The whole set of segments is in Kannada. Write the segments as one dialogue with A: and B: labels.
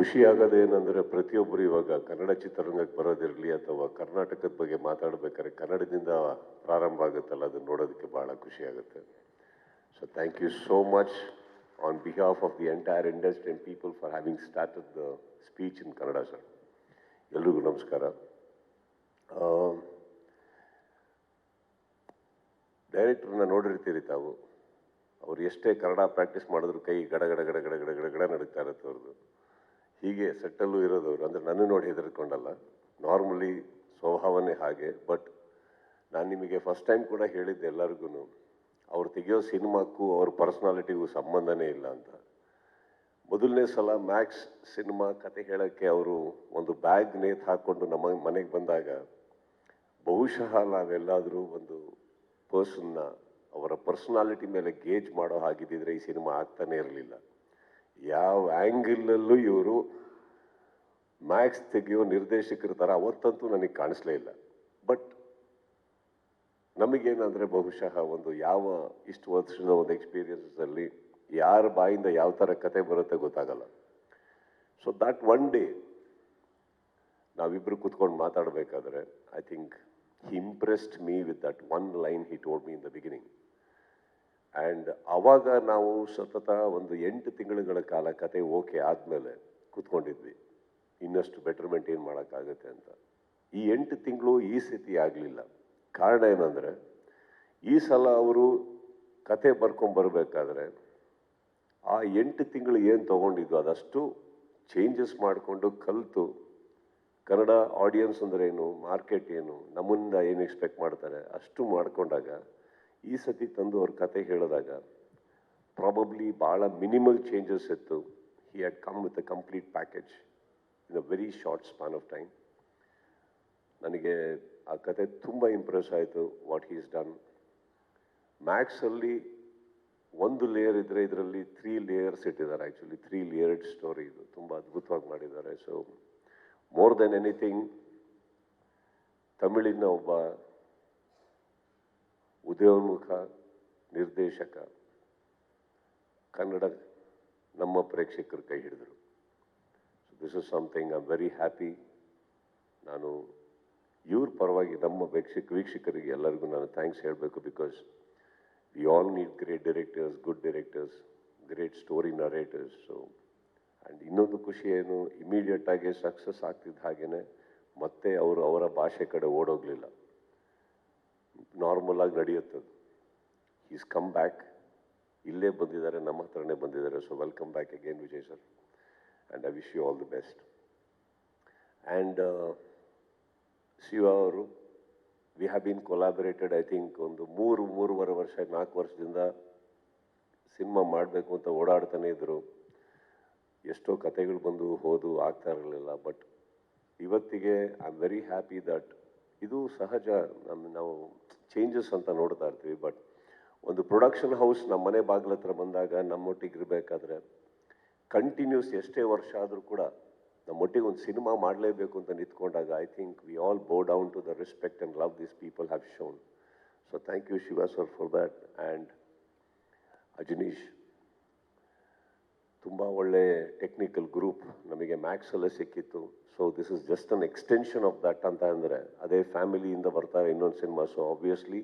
A: ಖುಷಿ ಆಗೋದೇನೆಂದರೆ ಪ್ರತಿಯೊಬ್ಬರು ಇವಾಗ ಕನ್ನಡ ಚಿತ್ರರಂಗಕ್ಕೆ ಬರೋದಿರಲಿ ಅಥವಾ ಕರ್ನಾಟಕದ ಬಗ್ಗೆ ಮಾತಾಡಬೇಕಾದ್ರೆ ಕನ್ನಡದಿಂದ ಪ್ರಾರಂಭ ಆಗುತ್ತಲ್ಲ ಅದನ್ನು ನೋಡೋದಕ್ಕೆ ಭಾಳ ಖುಷಿ ಆಗುತ್ತೆ. So thank you so much on behalf of the entire industry and people for having started the speech in Kannada sir. ಎಲ್ರಿಗೂ ನಮಸ್ಕಾರ. ಡೈರೆಕ್ಟ್ರನ್ನ ನೋಡಿರ್ತೀರಿ ತಾವು. ಅವ್ರು ಎಷ್ಟೇ ಕನ್ನಡ ಪ್ರಾಕ್ಟೀಸ್ ಮಾಡಿದ್ರು ಕೈ ಗಡ ಗಡ ಗಡ ಗಡ ಗಡ ಗಡ ಗಡ ನಡುಗ್ತಾ ಇರುತ್ತೆ ಅವ್ರದ್ದು. ಹೀಗೆ ಸೆಟ್ಟಲ್ಲೂ ಇರೋದವ್ರು, ಅಂದರೆ ನನ್ನ ನೋಡಿ ಹೆದರ್ಕೊಂಡಲ್ಲ, ನಾರ್ಮಲಿ ಸ್ವಭಾವನೇ ಹಾಗೆ. ಬಟ್ ನಾನು ನಿಮಗೆ ಫಸ್ಟ್ ಟೈಮ್ ಕೂಡ ಹೇಳಿದ್ದೆ ಎಲ್ಲರಿಗೂ, ಅವ್ರು ತೆಗೆಯೋ ಸಿನಿಮಾಕ್ಕೂ ಅವ್ರ ಪರ್ಸ್ನಾಲಿಟಿಗೂ ಸಂಬಂಧನೇ ಇಲ್ಲ ಅಂತ. ಮೊದಲನೇ ಸಲ ಮ್ಯಾಕ್ಸ್ ಸಿನಿಮಾ ಕತೆ ಹೇಳೋಕ್ಕೆ ಅವರು ಒಂದು ಬ್ಯಾಗ್ ನೇತು ಹಾಕ್ಕೊಂಡು ನಮ್ಮ ಮನೆಗೆ ಬಂದಾಗ ಬಹುಶಃ ನಾವೆಲ್ಲಾದರೂ ಒಂದು ಪರ್ಸನ್ನ ಅವರ ಪರ್ಸ್ನಾಲಿಟಿ ಮೇಲೆ ಗೇಜ್ ಮಾಡೋ ಹಾಗಿದ್ದಿದ್ರೆ ಈ ಸಿನಿಮಾ ಆಗ್ತಾನೆ ಇರಲಿಲ್ಲ. ಯಾವ ಆ್ಯಂಗಲಲ್ಲೂ ಇವರು ಮ್ಯಾಕ್ಸ್ ತೆಗೆಯೋ ನಿರ್ದೇಶಕರ ಥರ ಅವತ್ತಂತೂ ನನಗೆ ಕಾಣಿಸ್ಲೇ ಇಲ್ಲ. ಬಟ್ ನಮಗೇನಂದರೆ ಬಹುಶಃ ಒಂದು ಯಾವ ಇಷ್ಟು ವರ್ಷದ ಒಂದು ಎಕ್ಸ್ಪೀರಿಯನ್ಸಲ್ಲಿ ಯಾರ ಬಾಯಿಂದ ಯಾವ ಥರ ಕತೆ ಬರುತ್ತೆ ಗೊತ್ತಾಗಲ್ಲ. ಸೊ ದಟ್ ಒನ್ ಡೇ ನಾವಿಬ್ಬರು ಕೂತ್ಕೊಂಡು ಮಾತಾಡಬೇಕಾದ್ರೆ I think he impressed me with that one line he told me in the beginning. And ಆವಾಗ ನಾವು ಸತತ ಒಂದು 8 ತಿಂಗಳುಗಳ ಕಾಲ ಕತೆ ಓಕೆ ಆದಮೇಲೆ ಕೂತ್ಕೊಂಡಿದ್ವಿ, ಇನ್ನಷ್ಟು ಬೆಟರ್ಮೆಂಟ್ ಏನು ಮಾಡೋಕ್ಕಾಗುತ್ತೆ ಅಂತ. ಈ 8 ತಿಂಗಳು ಈ ಸ್ಥಿತಿ ಆಗಲಿಲ್ಲ. ಕಾರಣ ಏನಂದರೆ ಈ ಸಲ ಅವರು ಕತೆ ಬರ್ಕೊಂಬರ್ಬೇಕಾದ್ರೆ ಆ 8 ತಿಂಗಳು ಏನು ತೊಗೊಂಡಿದ್ದು ಅದಷ್ಟು ಚೇಂಜಸ್ ಮಾಡಿಕೊಂಡು ಕಲಿತು ಕನ್ನಡ ಆಡಿಯನ್ಸ್ ಅಂದರೆ ಏನು, ಮಾರ್ಕೆಟ್ ಏನು, ನಮ್ಮಿಂದ ಏನು ಎಕ್ಸ್ಪೆಕ್ಟ್ ಮಾಡ್ತಾರೆ ಅಷ್ಟು ಮಾಡಿಕೊಂಡಾಗ ಈ ಸತಿ ತಂದು ಅವ್ರ ಕತೆ ಹೇಳಿದಾಗ ಪ್ರಾಬಬ್ಲಿ ಭಾಳ ಮಿನಿಮಲ್ ಚೇಂಜಸ್ ಇತ್ತು. He had come with a complete package in a very short span of time. ನನಗೆ ಆ ಕತೆ ತುಂಬ ಇಂಪ್ರೆಸ್ ಆಯಿತು ವಾಟ್ ಹಿ ಈಸ್ ಡನ್. ಮ್ಯಾಕ್ಸಲ್ಲಿ ಒಂದು ಲೇಯರ್ ಇದ್ದರೆ ಇದರಲ್ಲಿ 3 ಲೇಯರ್ಸ್ ಇಟ್ಟಿದ್ದಾರೆ. ಆ್ಯಕ್ಚುಲಿ 3 ಲೇಯರ್ಡ್ ಸ್ಟೋರಿ ಇದು, ತುಂಬ ಅದ್ಭುತವಾಗಿ ಮಾಡಿದ್ದಾರೆ. ಸೊ ಮೋರ್ ದೆನ್ ಎನಿಥಿಂಗ್ ತಮಿಳಿನ ಒಬ್ಬ ಉದಯೋನ್ಮುಖ ನಿರ್ದೇಶಕ ಕನ್ನಡ ನಮ್ಮ ಪ್ರೇಕ್ಷಕರು ಕೈ ಹಿಡಿದರು. So this is something I am very happy. ನಾನು ಇವ್ರ ಪರವಾಗಿ ನಮ್ಮ ವೀಕ್ಷಕರಿಗೆ ಎಲ್ಲರಿಗೂ ನಾನು ಥ್ಯಾಂಕ್ಸ್ ಹೇಳಬೇಕು. Because we all need great directors, good directors, great story narrators. So and ಇನ್ನೊಂದು ಖುಷಿ ಏನು, ಇಮಿಡಿಯೇಟಾಗಿ ಸಕ್ಸಸ್ ಆಗ್ತಿದ್ದ ಹಾಗೇ ಮತ್ತೆ ಅವರು ಅವರ ಭಾಷೆ ಕಡೆ ಓಡೋಗಲಿಲ್ಲ. ನಾರ್ಮಲ್ ಆಗಿ ನಡೆಯುತ್ತದೆ. ಈಸ್ ಕಮ್ ಬ್ಯಾಕ್, ಇಲ್ಲೇ ಬಂದಿದ್ದಾರೆ, ನಮ್ಮ ಹತ್ರನೇ ಬಂದಿದ್ದಾರೆ. So welcome back again Vijay sir, and I wish you all the best. And Shiva ಅವರು, we have been collaborated I think ಒಂದು 3-3.5 ವರ್ಷ 4 ವರ್ಷದಿಂದ ಸಿನಿಮಾ ಮಾಡಬೇಕು ಅಂತ ಓಡಾಡ್ತಾನೆ ಇದ್ದರು. ಎಷ್ಟೋ ಕತೆಗಳು ಬಂದು ಹೋದು ಆಗ್ತಾ ಇರಲಿಲ್ಲ. ಬಟ್ ಇವತ್ತಿಗೆ I am very happy that ಇದು ಸಹಜ, ನಾವು ಚೇಂಜಸ್ ಅಂತ ನೋಡ್ತಾ ಇರ್ತೀವಿ. ಬಟ್ ಒಂದು ಪ್ರೊಡಕ್ಷನ್ ಹೌಸ್ ನಮ್ಮ ಮನೆ ಬಾಗಿಲ ಹತ್ರ ಬಂದಾಗ ನಮ್ಮೊಟ್ಟಿಗೆ ಇರಬೇಕಾದ್ರೆ ಕಂಟಿನ್ಯೂಸ್ ಎಷ್ಟೇ ವರ್ಷ ಆದರೂ ಕೂಡ ನಮ್ಮೊಟ್ಟಿಗೆ ಒಂದು ಸಿನಿಮಾ ಮಾಡಲೇಬೇಕು ಅಂತ ನಿಂತ್ಕೊಂಡಾಗ I think we all bow down to the respect and love this people have shown. So thank you Shiva sir for that. And Ajaneesh, ತುಂಬ ಒಳ್ಳೆ ಟೆಕ್ನಿಕಲ್ ಗ್ರೂಪ್ ನಮಗೆ ಮ್ಯಾಕ್ಸಲ್ಲೇ ಸಿಕ್ಕಿತ್ತು. So this is just an extension of that ಅಂತ ಅಂದರೆ ಅದೇ ಫ್ಯಾಮಿಲಿಯಿಂದ ಬರ್ತಾರೆ ಇನ್ನೊಂದು cinema. So obviously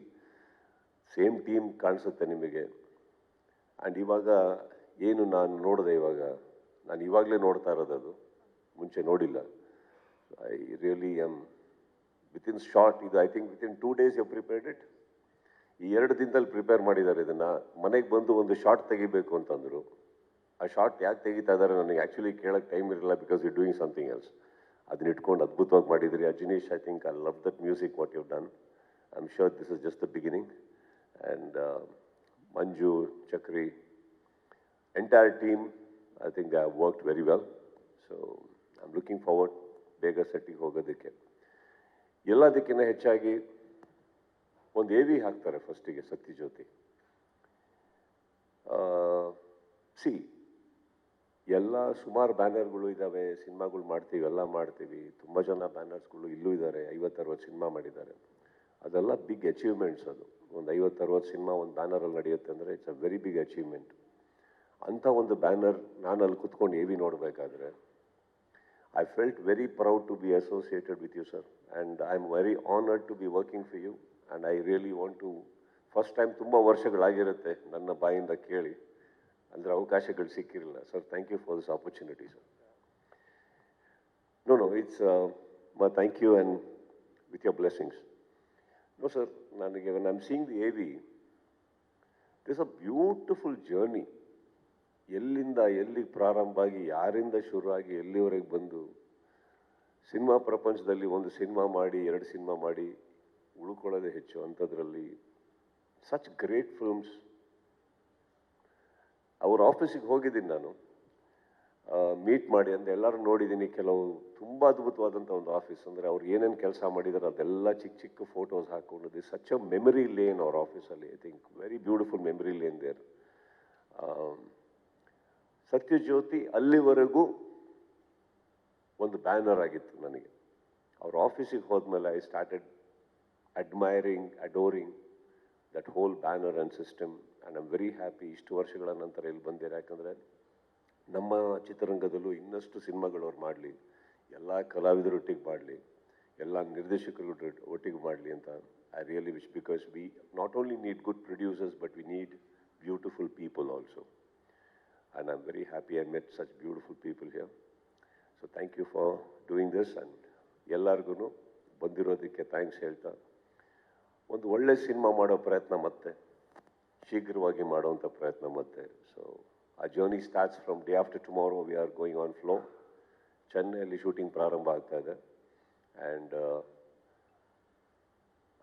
A: same team ಕಾಣಿಸುತ್ತೆ ನಿಮಗೆ. ಆ್ಯಂಡ್ ಇವಾಗ ಏನು ನಾನು ನೋಡಿದೆ, ನಾನು ಇವಾಗಲೇ ನೋಡ್ತಾ ಇರೋದು, ಅದು ಮುಂಚೆ ನೋಡಿಲ್ಲ. I really am within short ಇದು I think within 2 days you prepared it. ಈ 2 ದಿನದಲ್ಲಿ ಪ್ರಿಪೇರ್ ಮಾಡಿದ್ದಾರೆ ಇದನ್ನು. ಮನೆಗೆ ಬಂದು ಒಂದು ಶಾರ್ಟ್ ತೆಗಿಬೇಕು ಅಂತಂದರು. ಆ ಶಾರ್ಟ್ ಯಾಕೆ ತೆಗಿತಾ ಇದ್ದಾರೆ ನನಗೆ ಆ್ಯಕ್ಚುಲಿ ಕೇಳೋಕ್ಕೆ ಟೈಮ್ ಇರಲಿಲ್ಲ, because you doing something else. ಅದನ್ನ ಇಟ್ಕೊಂಡು ಅದ್ಭುತವಾಗಿ ಮಾಡಿದ್ರಿ. Ajaneesh, I think I love that music what you done. I am sure this is just the beginning. And Manju, Chakri, entire team, I think they have worked very well. So I am looking forward ಬೇಗ ಸೆಟ್ಟಿಗೆ ಹೋಗೋದಕ್ಕೆ. ಎಲ್ಲದಕ್ಕಿಂತ ಹೆಚ್ಚಾಗಿ ಒಂದು AV ಹಾಕ್ತಾರೆ ಫಸ್ಟಿಗೆ, ಸತ್ಯಜ್ಯೋತಿ. ಸಿ ಎಲ್ಲ ಸುಮಾರು ಬ್ಯಾನರ್ಗಳು ಇದ್ದಾವೆ, ಸಿನಿಮಾಗಳು ಮಾಡ್ತೀವಿ, ಎಲ್ಲ ಮಾಡ್ತೀವಿ. ತುಂಬ ಜನ ಬ್ಯಾನರ್ಸ್ಗಳು ಇಲ್ಲೂ ಇದ್ದಾರೆ, 50-60 ಸಿನಿಮಾ ಮಾಡಿದ್ದಾರೆ. ಅದೆಲ್ಲ ಬಿಗ್ ಅಚೀವ್ಮೆಂಟ್ಸ್. ಅದು ಒಂದು 50-60 ಸಿನಿಮಾ ಒಂದು ಬ್ಯಾನರಲ್ಲಿ ನಡೆಯುತ್ತೆ ಅಂದರೆ it's a very big achievement. ಅಂಥ ಒಂದು ಬ್ಯಾನರ್ ನಾನು ಅಲ್ಲಿ ಕುತ್ಕೊಂಡು AV ನೋಡಬೇಕಾದ್ರೆ I felt very proud to be associated with you, sir. And I'm very honored to be working for you. And I really want to, first time ತುಂಬ ವರ್ಷಗಳಾಗಿರುತ್ತೆ ನನ್ನ ಬಾಯಿಂದ ಕೇಳಿ, ಅಂದರೆ ಅವಕಾಶಗಳು ಸಿಕ್ಕಿರಲಿಲ್ಲ. Sir, thank you for this opportunity, sir. No, it's thank you and with your blessings. No, sir, when I'm seeing the AV, there's a beautiful journey. ಎಲ್ಲಿಂದ ಎಲ್ಲಿಗೆ ಪ್ರಾರಂಭ ಆಗಿ ಯಾರಿಂದ ಶುರು ಆಗಿ ಎಲ್ಲಿವರೆಗೆ ಬಂದು ಸಿನಿಮಾ ಪ್ರಪಂಚದಲ್ಲಿ ಒಂದು ಸಿನಿಮಾ ಮಾಡಿ 2 ಸಿನಿಮಾ ಮಾಡಿ ಉಳ್ಕೊಳ್ಳೋದೇ ಹೆಚ್ಚು ಅಂಥದ್ರಲ್ಲಿ ಸಚ್ ಗ್ರೇಟ್ ಫಿಲ್ಮ್ಸ್. ಅವ್ರ ಆಫೀಸಿಗೆ ಹೋಗಿದ್ದೀನಿ ನಾನು, ಮೀಟ್ ಮಾಡಿ ಅಂದರೆ ಎಲ್ಲರೂ ನೋಡಿದ್ದೀನಿ. ಕೆಲವು ತುಂಬ ಅದ್ಭುತವಾದಂಥ ಒಂದು ಆಫೀಸ್, ಅಂದರೆ ಅವ್ರು ಏನೇನು ಕೆಲಸ ಮಾಡಿದ್ದಾರೆ ಅದೆಲ್ಲ ಚಿಕ್ಕ ಚಿಕ್ಕ ಫೋಟೋಸ್ ಹಾಕ್ಕೊಂಡು the such a memory lane ಅವ್ರ ಆಫೀಸಲ್ಲಿ. I think very beautiful memory lane there. Sathyajyothi ಅಲ್ಲಿವರೆಗೂ ಒಂದು ಬ್ಯಾನರ್ ಆಗಿತ್ತು ನನಗೆ. ಅವ್ರ ಆಫೀಸಿಗೆ ಹೋದ್ಮೇಲೆ I started admiring, adoring that whole banner and system. And I'm very happy ಇಷ್ಟು ವರ್ಷಗಳ ನಂತರ ಇಲ್ಲಿ ಬಂದಿರ. ಯಾಕಂದರೆ ನಮ್ಮ ಚಿತ್ರರಂಗದಲ್ಲೂ ಇನ್ನಷ್ಟು ಸಿನಿಮಾಗಳು ಅವ್ರು ಮಾಡಲಿ, ಎಲ್ಲ ಕಲಾವಿದರೊಟ್ಟಿಗೆ ಮಾಡಲಿ, ಎಲ್ಲ ನಿರ್ದೇಶಕರು ಒಟ್ಟಿಗೆ ಮಾಡಲಿ ಅಂತ I really wish. Because we not only need good producers but we need beautiful people also. And I'm very happy I met such beautiful people here. So thank you for doing this, and ಎಲ್ಲರಿಗೂ ಬಂದಿರೋದಕ್ಕೆ ಥ್ಯಾಂಕ್ಸ್ ಹೇಳ್ತಾ, ಒಂದು ಒಳ್ಳೆ ಸಿನಿಮಾ ಮಾಡೋ ಪ್ರಯತ್ನ ಮತ್ತೆ ಶೀಘ್ರವಾಗಿ ಮಾಡುವಂಥ ಪ್ರಯತ್ನ ಮತ್ತೆ. ಸೊ ಆ journey starts from day after tomorrow. We are going on flow. ಚೆನ್ನೈಯಲ್ಲಿ ಶೂಟಿಂಗ್ ಪ್ರಾರಂಭ ಆಗ್ತಾ ಇದೆ and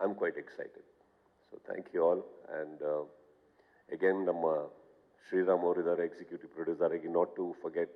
A: I am quite excited. So thank you all. And again ನಮ್ಮ ಶ್ರೀರಾಮ್ ಅವರಿದ್ದಾರೆ, ಎಕ್ಸಿಕ್ಯೂಟಿವ್ ಪ್ರೊಡ್ಯೂಸರ್ ಆಗಿ. Not to forget